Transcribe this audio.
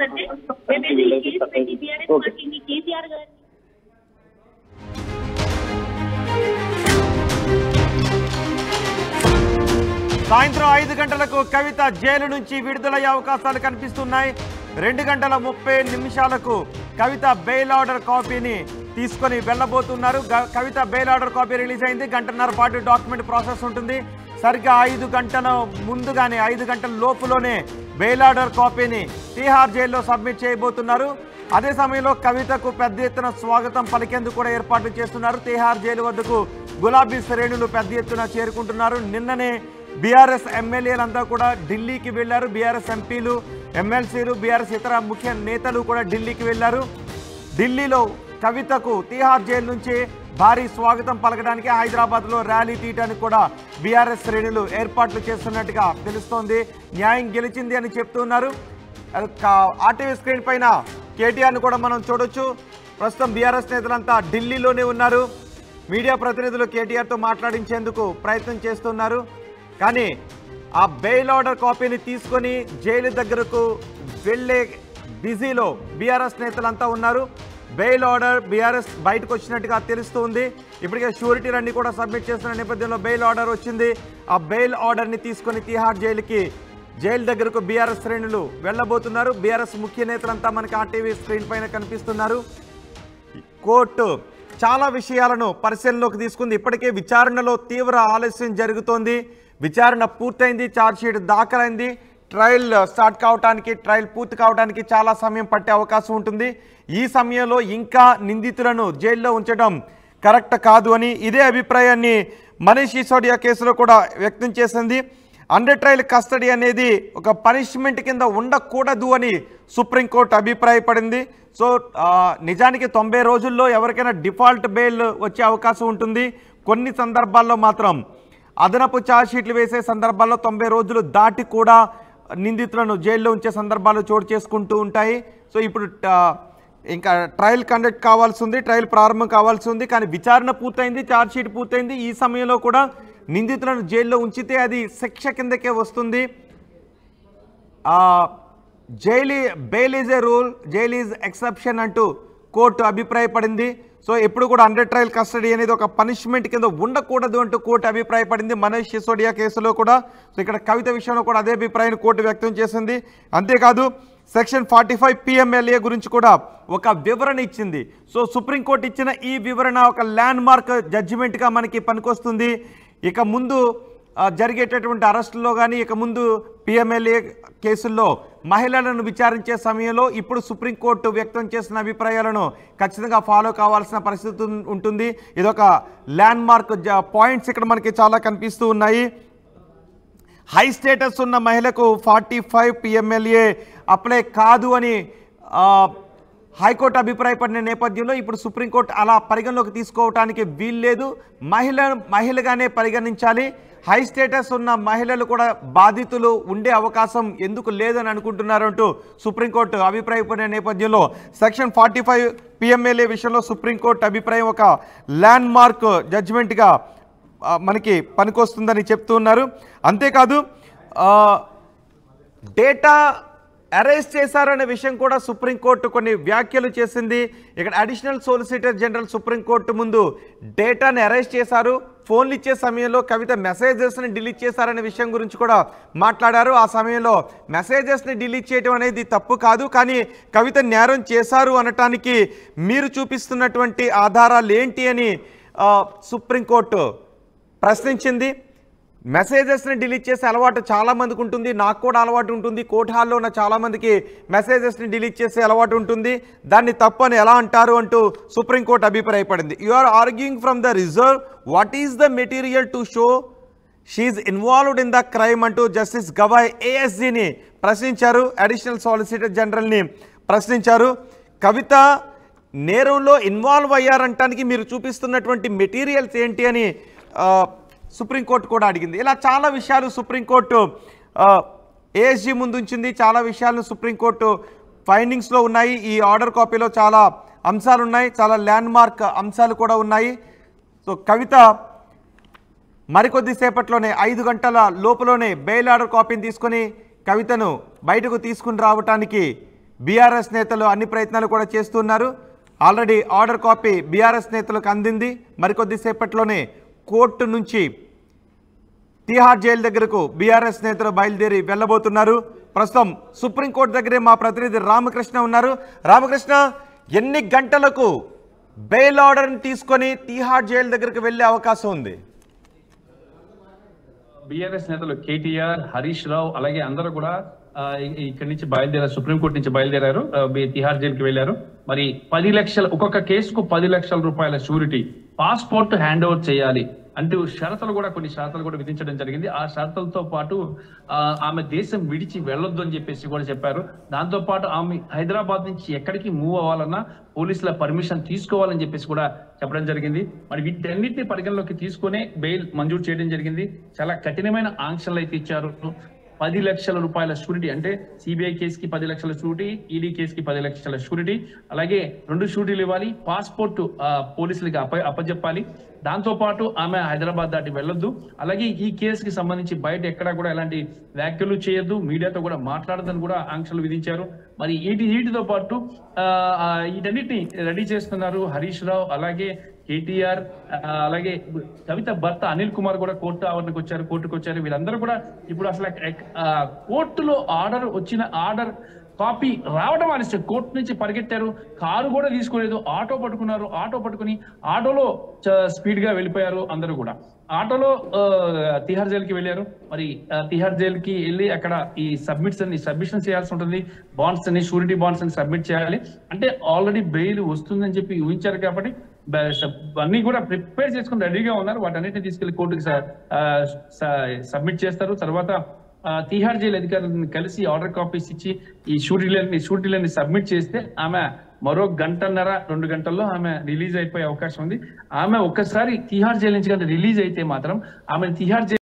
అంటే మేబీ ఈ కేసు పెట్టి బీఆర్ఎస్ పార్టీని కేసీఆర్ గారు సాయంత్రం 5 గంటలకు కవిత జైలు నుంచి విడుదలయ్యే అవకాశాలు కనిపిస్తున్నాయి. 2:30 కవిత బెయిల్ ఆర్డర్ కాపీని తీసుకొని వెళ్ళబోతున్నారు. కవిత బెయిల్ ఆర్డర్ కాపీ రిలీజ్ అయింది. గంటన్నర పాటు డాక్యుమెంట్ ప్రాసెస్ ఉంటుంది. సరిగ్గా 5 గంటల ముందుగానే 5 గంటల లోపులోనే బెయిల్ ఆర్డర్ కాపీని తీహార్ జైల్లో సబ్మిట్ చేయబోతున్నారు. అదే సమయంలో కవితకు పెద్ద ఎత్తున స్వాగతం పలికేందుకు కూడా ఏర్పాట్లు చేస్తున్నారు. తీహార్ జైలు వద్దకు గులాబీ శ్రేణులు పెద్ద ఎత్తున చేరుకుంటున్నారు. నిన్ననే బీఆర్ఎస్ ఎమ్మెల్యేలంతా కూడా ఢిల్లీకి వెళ్లారు. బీఆర్ఎస్ ఎంపీలు, ఎమ్మెల్సీలు, బీఆర్ఎస్ ఇతర ముఖ్య నేతలు కూడా ఢిల్లీకి వెళ్లారు. ఢిల్లీలో కవితకు తీహార్ జైలు నుంచి భారీ స్వాగతం పలకడానికి హైదరాబాద్లో ర్యాలీ తీయడానికి కూడా బీఆర్ఎస్ శ్రేణులు ఏర్పాట్లు చేస్తున్నట్టుగా తెలుస్తోంది. న్యాయం గెలిచింది అని చెప్తున్నారు. ఆర్టీవీ స్క్రీన్ పైన కేటీఆర్ను కూడా మనం చూడొచ్చు. ప్రస్తుతం బీఆర్ఎస్ నేతలంతా ఢిల్లీలోనే ఉన్నారు. మీడియా ప్రతినిధులు కేటీఆర్తో మాట్లాడించేందుకు ప్రయత్నం చేస్తున్నారు. కానీ ఆ బెయిల్ ఆర్డర్ కాపీని తీసుకొని జైలు దగ్గరకు వెళ్ళే బిజీలో బీఆర్ఎస్ నేతలంతా ఉన్నారు. బెయిల్ ఆర్డర్ బీఆర్ఎస్ బయటకు వచ్చినట్టుగా తెలుస్తుంది. ఇప్పటికే షూరిటీలన్నీ కూడా సబ్మిట్ చేస్తున్న నేపథ్యంలో బెయిల్ ఆర్డర్ వచ్చింది. ఆ బెయిల్ ఆర్డర్ని తీసుకొని తీహార్ జైలు దగ్గరకు బీఆర్ఎస్ శ్రేణులు వెళ్ళబోతున్నారు. బీఆర్ఎస్ ముఖ్య నేతలంతా మనకి ఆర్టీవీ స్క్రీన్ పైన కనిపిస్తున్నారు. కోర్టు చాలా విషయాలను పరిశీలనలోకి తీసుకుంది. ఇప్పటికే విచారణలో తీవ్ర ఆలస్యం జరుగుతోంది. విచారణ పూర్తయింది, ఛార్జ్షీట్ దాఖలైంది. ట్రయల్ స్టార్ట్ కావడానికి, ట్రయల్ పూర్తి కావడానికి చాలా సమయం పట్టే అవకాశం ఉంటుంది. ఈ సమయంలో ఇంకా నిందితులను జైల్లో ఉంచడం కరెక్ట్ కాదు అని ఇదే అభిప్రాయాన్ని మనీష్ సిసోడియా కేసులో కూడా వ్యక్తం చేసింది. అండర్ ట్రయల్ కస్టడీ అనేది ఒక పనిష్మెంట్ కింద ఉండకూడదు అని సుప్రీంకోర్టు అభిప్రాయపడింది. సో నిజానికి 90 రోజుల్లో ఎవరికైనా డిఫాల్ట్ బెయిల్ వచ్చే అవకాశం ఉంటుంది. కొన్ని సందర్భాల్లో మాత్రం అదనపు ఛార్జ్షీట్లు వేసే సందర్భాల్లో 90 రోజులు దాటి కూడా నిందితులను జైల్లో ఉంచే సందర్భాలు చోటు చేసుకుంటూ ఉంటాయి. సో ఇప్పుడు ఇంకా ట్రయల్ కండక్ట్ కావాల్సి ఉంది, ట్రయల్ ప్రారంభం కావాల్సి ఉంది. కానీ విచారణ పూర్తయింది, ఛార్జ్షీట్ పూర్తయింది. ఈ సమయంలో కూడా నిందితులను జైల్లో ఉంచితే అది శిక్ష కిందకే వస్తుంది. Bail is a rule, jail is exception అంటూ కోర్టు అభిప్రాయపడింది. సో ఎప్పుడు కూడా అండర్ ట్రయల్ కస్టడీ అనేది ఒక పనిష్మెంట్ కింద ఉండకూడదు అంటూ కోర్టు అభిప్రాయపడింది. మనీష్ సిసోడియా కేసులో కూడా. సో ఇక్కడ కవిత విషయంలో కూడా అదే అభిప్రాయాన్ని కోర్టు వ్యక్తం చేసింది. అంతేకాదు సెక్షన్ 45 PMLA గురించి కూడా ఒక వివరణ ఇచ్చింది. సో సుప్రీంకోర్టు ఇచ్చిన ఈ వివరణ ఒక ల్యాండ్ మార్క్ జడ్జిమెంట్గా మనకి పనికొస్తుంది. ఇక ముందు జరిగేటటువంటి అరెస్టుల్లో కానీ, ఇక ముందు PMLA కేసుల్లో మహిళలను విచారించే సమయంలో ఇప్పుడు సుప్రీంకోర్టు వ్యక్తం చేసిన అభిప్రాయాలను ఖచ్చితంగా ఫాలో కావాల్సిన పరిస్థితి ఉంటుంది. ఇదొక ల్యాండ్ మార్క్ పాయింట్స్ ఇక్కడ మనకి చాలా కనిపిస్తూ ఉన్నాయి. హై స్టేటస్ ఉన్న మహిళకు 45 PMLA అప్లై కాదు అని హైకోర్టు అభిప్రాయపడిన నేపథ్యంలో ఇప్పుడు సుప్రీంకోర్టు అలా పరిగణలోకి తీసుకోవడానికి వీల్లేదు. మహిళగానే పరిగణించాలి. హై స్టేటస్ ఉన్న మహిళలు కూడా బాధితులు ఉండే అవకాశం ఎందుకు లేదని అనుకుంటున్నారు అంటూ సుప్రీంకోర్టు అభిప్రాయపడిన నేపథ్యంలో సెక్షన్ 45 PMLA విషయంలో సుప్రీంకోర్టు అభిప్రాయం ఒక ల్యాండ్ మార్క్ జడ్జిమెంట్గా మనకి పనికొస్తుందని చెప్తున్నారు. అంతేకాదు డేటా అరెస్ట్ చేశారనే విషయం కూడా సుప్రీంకోర్టు కొన్ని వ్యాఖ్యలు చేసింది. ఇక్కడ అడిషనల్ సోలిసిటర్ జనరల్ సుప్రీంకోర్టు ముందు డేటాని అరెస్ట్ చేశారు, ఫోన్లు ఇచ్చే సమయంలో కవిత మెసేజెస్ని డిలీట్ చేశారనే విషయం గురించి కూడా మాట్లాడారు. ఆ సమయంలో మెసేజెస్ని డిలీట్ చేయడం అనేది తప్పు కాదు, కానీ కవిత నేరం చేశారు అనటానికి మీరు చూపిస్తున్నటువంటి ఆధారాలు ఏంటి అని సుప్రీంకోర్టు ప్రశ్నించింది. మెసేజెస్ని డిలీట్ చేసే అలవాటు చాలామందికి ఉంటుంది, నాకు కూడా అలవాటు ఉంటుంది. కోర్టు హాల్లో ఉన్న చాలామందికి మెసేజెస్ని డిలీట్ చేసే అలవాటు ఉంటుంది. దాన్ని తప్పు అని ఎలా అంటారు అంటూ సుప్రీంకోర్టు అభిప్రాయపడింది. You are arguing from the reserve what is the material to show she involved in the crime అంటూ జస్టిస్ గవాయ్ ASGని ప్రశ్నించారు. అడిషనల్ సాలిసిటర్ జనరల్ని ప్రశ్నించారు. కవిత నేరంలో ఇన్వాల్వ్ అయ్యారంటానికి మీరు చూపిస్తున్నటువంటి మెటీరియల్స్ ఏంటి అని సుప్రీంకోర్టు కూడా అడిగింది. ఇలా చాలా విషయాలు సుప్రీంకోర్టు ASG ముందు ఉంచింది. చాలా విషయాలను సుప్రీంకోర్టు ఫైండింగ్స్లో ఉన్నాయి. ఈ ఆర్డర్ కాపీలో చాలా అంశాలు ఉన్నాయి, చాలా ల్యాండ్ మార్క్ అంశాలు కూడా ఉన్నాయి. సో కవిత మరికొద్దిసేపట్లోనే 5 గంటల లోపులోనే బెయిల్ ఆర్డర్ కాపీని తీసుకొని కవితను బయటకు తీసుకుని రావడానికి బీఆర్ఎస్ నేతలు అన్ని ప్రయత్నాలు కూడా చేస్తున్నారు. ఆల్రెడీ ఆర్డర్ కాపీ బీఆర్ఎస్ నేతలకు అందింది. మరికొద్దిసేపట్లోనే కోర్టు నుంచి తిహార్ జైలు దగ్గరకు బీఆర్ఎస్ నేతలు బయలుదేరి వెళ్ళబోతున్నారు. ప్రస్తుతం సుప్రీంకోర్టు దగ్గరే మా ప్రతినిధి రామకృష్ణ ఉన్నారు. రామకృష్ణ, ఎన్ని గంటలకు బెయిల్ ఆర్డర్ని తీసుకొని తిహార్ జైలు దగ్గరకు వెళ్ళే అవకాశం ఉంది? బీఆర్ఎస్ నేతలు కేటీఆర్, హరీష్ రావు అలాగే అందరూ కూడా ఇక్కడి నుంచి బయలుదేరారు, సుప్రీంకోర్టు నుంచి బయలుదేరారు, తిహార్ జైలుకి వెళ్లారు. మరి 10 లక్షల ఒక్కొక్క కేసుకు 10 లక్షల రూపాయల షూరిటీ, పాస్పోర్ట్ హ్యాండ్ ఓవర్ చేయాలి అంటూ షరతులు కూడా కొన్ని షరతులు కూడా విధించడం జరిగింది. ఆ షరతులతో పాటు ఆమె దేశం విడిచి వెళ్ళొద్దు అని చెప్పేసి కూడా చెప్పారు. దాంతో పాటు ఆమె హైదరాబాద్ నుంచి ఎక్కడికి మూవ్ అవ్వాలన్నా పోలీసుల పర్మిషన్ తీసుకోవాలని చెప్పేసి కూడా చెప్పడం జరిగింది. మరి వీటన్నిటిని పరిగణలోకి తీసుకునే బెయిల్ మంజూరు చేయడం జరిగింది. చాలా కఠినమైన ఆంక్షలు అయితే ఇచ్చారు. 10 లక్షల రూపాయల షూరిటీ, అంటే సిబిఐ కేసుకి 10 లక్షల షూరిటీ, ఈడీ కేసుకి 10 లక్షల షూరిటీ, అలాగే 2 షూరిటీలు ఇవ్వాలి, పాస్పోర్ట్ పోలీసులకి అప్పచెప్పాలి. దాంతో పాటు ఆమె హైదరాబాద్ దాటి వెళ్ళొద్దు, అలాగే ఈ కేసుకి సంబంధించి బయట ఎక్కడా కూడా ఎలాంటి వ్యాఖ్యలు చేయొద్దు, మీడియాతో కూడా మాట్లాడదని కూడా ఆంక్షలు విధించారు. మరి వీటితో పాటు వీటన్నిటిని రెడీ చేస్తున్నారు హరీష్ రావు, అలాగే కేటీఆర్, అలాగే కవిత భర్త అనిల్ కుమార్ కూడా కోర్టుకు వచ్చారు. వీళ్ళందరూ కూడా ఇప్పుడు అసలు కోర్టులో ఆర్డర్ కాపీ రావడం ఆలస్యం, కోర్టు నుంచి పరిగెత్తారు, కారు కూడా తీసుకోలేదు, ఆటో పట్టుకున్నారు, ఆటో పట్టుకుని ఆటోలో స్పీడ్ గా వెళ్ళిపోయారు. అందరూ కూడా ఆటోలో తిహార్ జైలుకి వెళ్ళారు. మరి తిహార్ జైలుకి వెళ్ళి అక్కడ ఈ సబ్మిషన్ చేయాల్సి ఉంటుంది. బాండ్స్ అని, షూరిటీ బాండ్స్ అని సబ్మిట్ చేయాలి. అంటే ఆల్రెడీ బెయిల్ వస్తుందని చెప్పి ఊహించారు కాబట్టి అన్ని కూడా ప్రిపేర్ చేసుకుని రెడీగా ఉన్నారు. వాటన్నిటిని తీసుకెళ్లి కోర్టుకి సబ్మిట్ చేస్తారు. తర్వాత తిహార్ జైలు అధికారులను కలిసి ఆర్డర్ కాపీస్ ఇచ్చి ఈ షూరిటీలన్నీ సబ్మిట్ చేస్తే ఆమె మరో 1.5-2 గంటల్లో ఆమె రిలీజ్ అయిపోయే అవకాశం ఉంది. ఆమె ఒక్కసారి తిహార్ జైలు నుంచి రిలీజ్ అయితే మాత్రం ఆమె తిహార్ జైలు